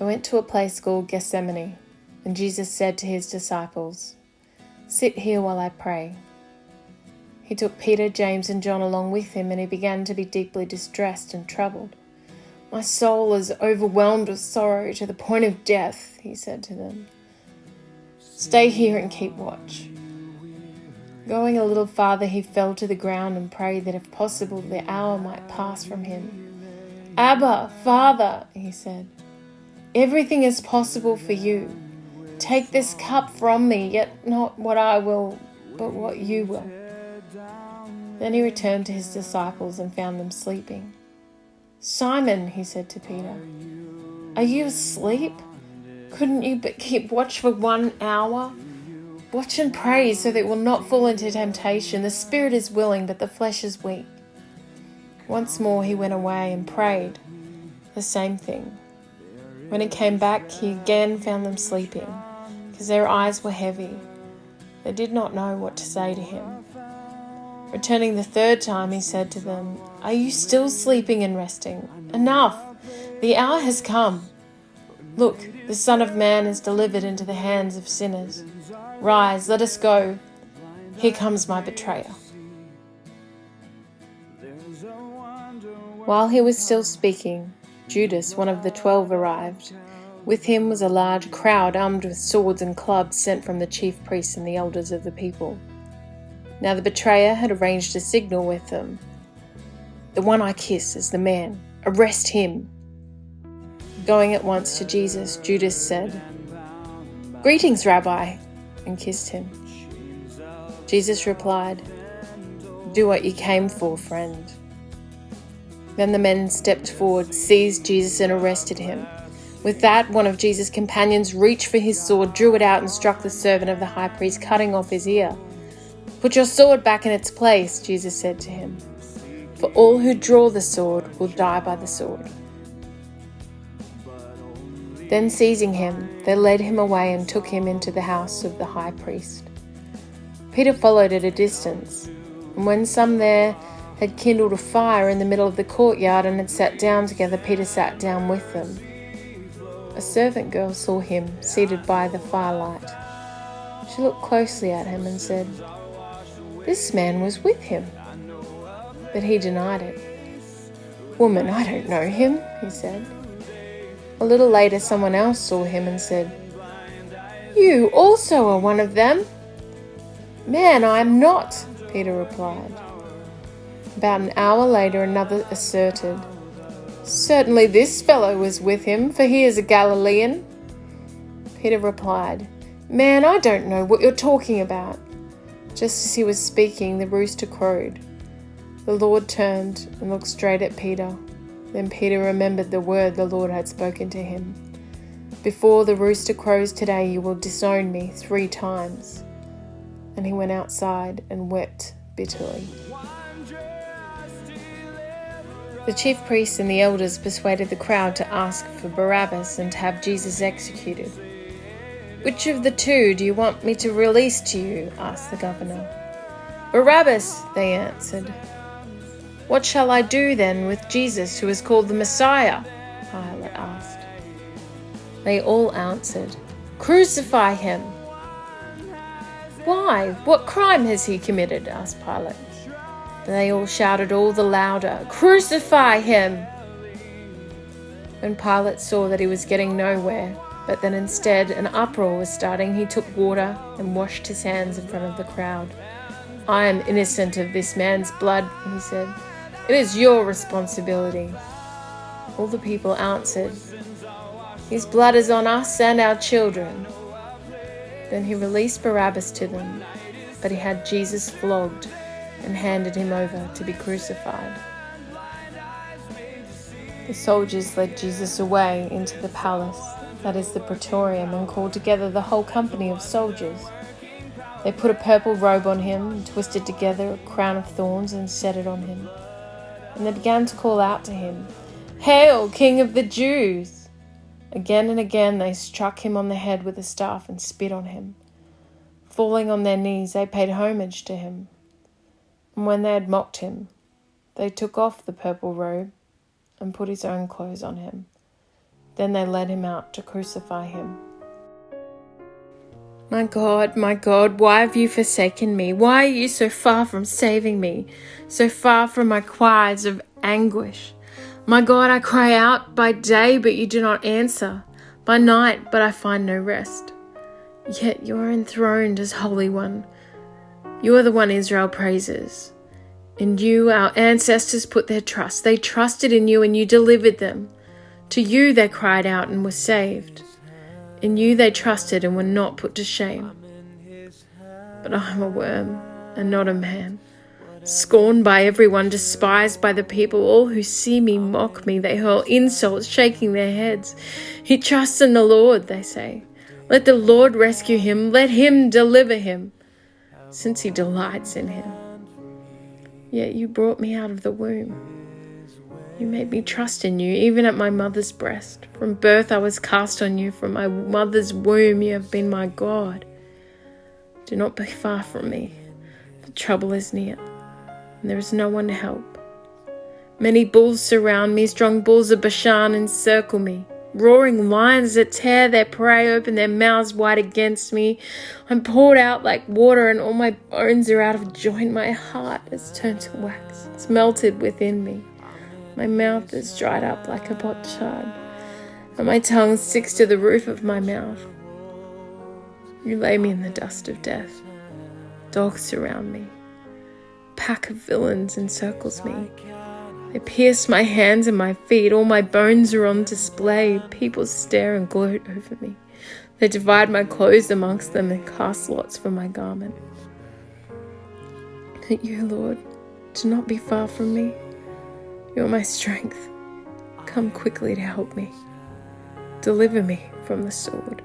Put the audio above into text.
They went to a place called Gethsemane, and Jesus said to his disciples, "Sit here while I pray." He took Peter, James, and John along with him, and he began to be deeply distressed and troubled. "My soul is overwhelmed with sorrow to the point of death," he said to them. "Stay here and keep watch." Going a little farther, he fell to the ground and prayed that if possible the hour might pass from him. "Abba, Father," he said, "everything is possible for you. Take this cup from me, yet not what I will, but what you will." Then he returned to his disciples and found them sleeping. "Simon," he said to Peter, "are you asleep? Couldn't you but keep watch for 1 hour? Watch and pray so that you will not fall into temptation. The spirit is willing, but the flesh is weak." Once more he went away and prayed the same thing. When he came back, he again found them sleeping, because their eyes were heavy. They did not know what to say to him. Returning the third time, he said to them, "Are you still sleeping and resting? Enough! The hour has come. Look, the Son of Man is delivered into the hands of sinners. Rise, let us go. Here comes my betrayer." While he was still speaking, Judas, one of the 12, arrived. With him was a large crowd armed with swords and clubs sent from the chief priests and the elders of the people. Now the betrayer had arranged a signal with them. "The one I kiss is the man. Arrest him." Going at once to Jesus, Judas said, "Greetings, Rabbi," and kissed him. Jesus replied, "Do what you came for, friend." Then the men stepped forward, seized Jesus, and arrested him. With that, one of Jesus' companions reached for his sword, drew it out, and struck the servant of the high priest, cutting off his ear. "Put your sword back in its place," Jesus said to him, "for all who draw the sword will die by the sword." Then seizing him, they led him away and took him into the house of the high priest. Peter followed at a distance, and when some there had kindled a fire in the middle of the courtyard and had sat down together, Peter sat down with them. A servant girl saw him seated by the firelight. She looked closely at him and said, "This man was with him." But he denied it. "Woman, I don't know him," he said. A little later, someone else saw him and said, "You also are one of them." "Man, I am not," Peter replied. About an hour later, another asserted, "Certainly this fellow was with him, for he is a Galilean." Peter replied, "Man, I don't know what you're talking about." Just as he was speaking, the rooster crowed. The Lord turned and looked straight at Peter. Then Peter remembered the word the Lord had spoken to him. "Before the rooster crows today, you will disown me 3 times. And he went outside and wept bitterly. The chief priests and the elders persuaded the crowd to ask for Barabbas and to have Jesus executed. "Which of the 2 do you want me to release to you?" asked the governor. "Barabbas," they answered. "What shall I do then with Jesus, who is called the Messiah?" Pilate asked. They all answered, "Crucify him." "Why? What crime has he committed?" asked Pilate. They all shouted all the louder, "Crucify him!" When Pilate saw that he was getting nowhere, but that instead an uproar was starting, he took water and washed his hands in front of the crowd. "I am innocent of this man's blood," he said. "It is your responsibility." All the people answered, "His blood is on us and our children." Then he released Barabbas to them, but he had Jesus flogged and handed him over to be crucified. The soldiers led Jesus away into the palace, that is the praetorium, and called together the whole company of soldiers. They put a purple robe on him, and twisted together a crown of thorns and set it on him. And they began to call out to him, "Hail, King of the Jews!" Again and again they struck him on the head with a staff and spit on him. Falling on their knees, they paid homage to him. And when they had mocked him, they took off the purple robe and put his own clothes on him. Then they led him out to crucify him. My God, why have you forsaken me? Why are you so far from saving me, so far from my cries of anguish? My God, I cry out by day, but you do not answer, by night, but I find no rest. Yet you are enthroned as Holy One. You are the one Israel praises. In you our ancestors put their trust. They trusted in you and you delivered them. To you they cried out and were saved. In you they trusted and were not put to shame. But I am a worm and not a man, scorned by everyone, despised by the people. All who see me mock me. They hurl insults, shaking their heads. He trusts in the Lord, they say. Let the Lord rescue him. Let him deliver him, since he delights in him. Yet you brought me out of the womb. You made me trust in you, even at my mother's breast. From birth I was cast on you. From my mother's womb you have been my God. Do not be far from me, for trouble is near, and there is no one to help. Many bulls surround me, strong bulls of Bashan encircle me. Roaring lions that tear their prey open their mouths wide against me. I'm poured out like water and all my bones are out of joint. My heart has turned to wax. It's melted within me. My mouth is dried up like a potsherd, and my tongue sticks to the roof of my mouth. You lay me in the dust of death. Dogs surround me. A pack of villains encircles me. They pierce my hands and my feet. All my bones are on display. People stare and gloat over me. They divide my clothes amongst them and cast lots for my garment. But you, Lord, do not be far from me. You are my strength. Come quickly to help me. Deliver me from the sword.